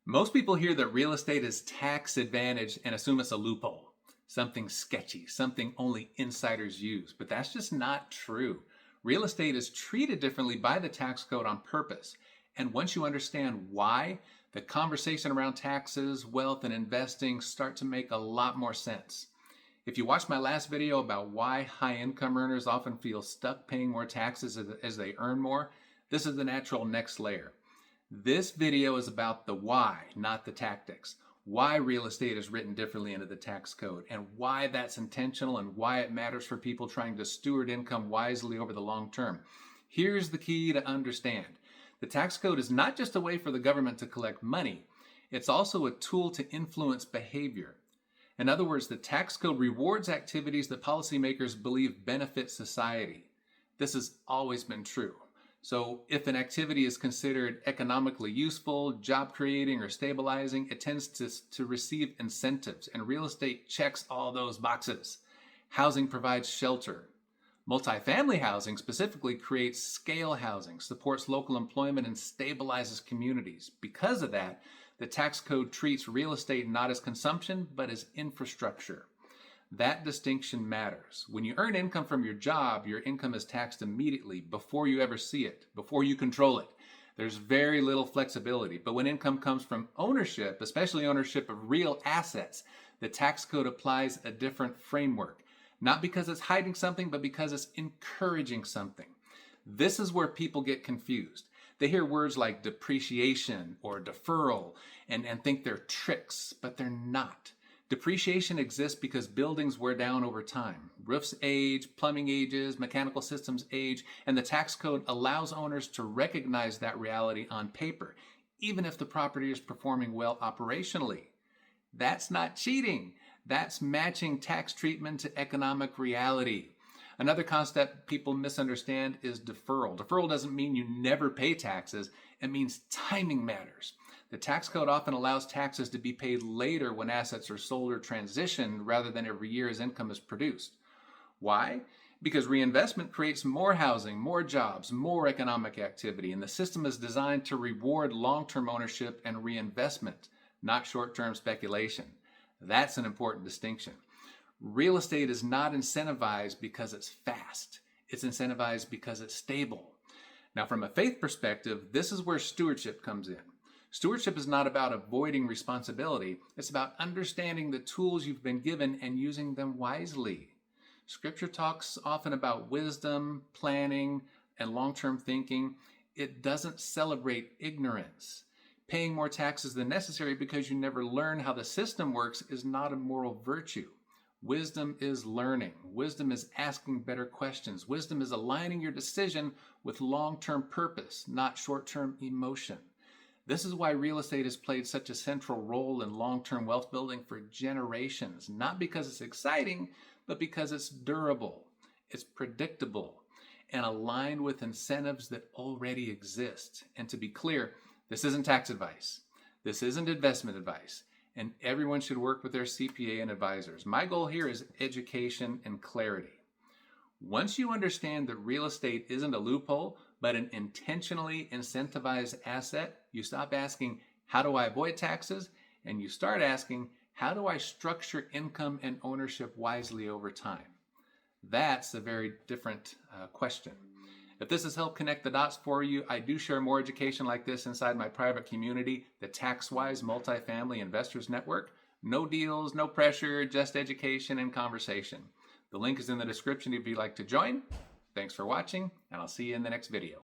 Most people hear that real estate is tax advantage and assume it's a loophole, something sketchy, something only insiders use. But that's just not true. Real estate is treated differently by the tax code on purpose. And once you understand why, the conversation around taxes, wealth, and investing start to make a lot more sense. If you watched my last video about why high income earners often feel stuck paying more taxes as they earn more, this is the natural next layer. This video is about the why, not the tactics. Why real estate is written differently into the tax code and why that's intentional and why it matters for people trying to steward income wisely over the long term. Here's the key to understand. The tax code is not just a way for the government to collect money. It's also a tool to influence behavior. In other words, the tax code rewards activities that policymakers believe benefit society. This has always been true. So if an activity is considered economically useful, job creating, or stabilizing, it tends to receive incentives, and real estate checks all those boxes. Housing provides shelter. Multifamily housing specifically creates scale housing, supports local employment, and stabilizes communities. Because of that, the tax code treats real estate not as consumption, but as infrastructure. That distinction matters. When you earn income from your job, your income is taxed immediately before you ever see it, before you control it. There's very little flexibility. But when income comes from ownership, especially ownership of real assets, the tax code applies a different framework. Not because it's hiding something, but because it's encouraging something. This is where people get confused. They hear words like depreciation or deferral and think they're tricks, but they're not. Depreciation exists because buildings wear down over time. Roofs age, plumbing ages, mechanical systems age, and the tax code allows owners to recognize that reality on paper, even if the property is performing well operationally. That's not cheating. That's matching tax treatment to economic reality. Another concept people misunderstand is deferral. Deferral doesn't mean you never pay taxes. It means timing matters. The tax code often allows taxes to be paid later when assets are sold or transitioned rather than every year as income is produced. Why? Because reinvestment creates more housing, more jobs, more economic activity, and the system is designed to reward long-term ownership and reinvestment, not short-term speculation. That's an important distinction. Real estate is not incentivized because it's fast. It's incentivized because it's stable. Now, from a faith perspective, this is where stewardship comes in. Stewardship is not about avoiding responsibility. It's about understanding the tools you've been given and using them wisely. Scripture talks often about wisdom, planning, and long-term thinking. It doesn't celebrate ignorance. Paying more taxes than necessary because you never learn how the system works is not a moral virtue. Wisdom is learning. Wisdom is asking better questions. Wisdom is aligning your decision with long-term purpose, not short-term emotion. This is why real estate has played such a central role in long-term wealth building for generations, not because it's exciting, but because it's durable, it's predictable, and aligned with incentives that already exist. And to be clear, this isn't tax advice. This isn't investment advice. And everyone should work with their CPA and advisors. My goal here is education and clarity. Once you understand that real estate isn't a loophole, but an intentionally incentivized asset, you stop asking, how do I avoid taxes? And you start asking, how do I structure income and ownership wisely over time? That's a very different question. If this has helped connect the dots for you, I do share more education like this inside my private community, the TaxWise Multifamily Investors Network. No deals, no pressure, just education and conversation. The link is in the description if you'd like to join. Thanks for watching, and I'll see you in the next video.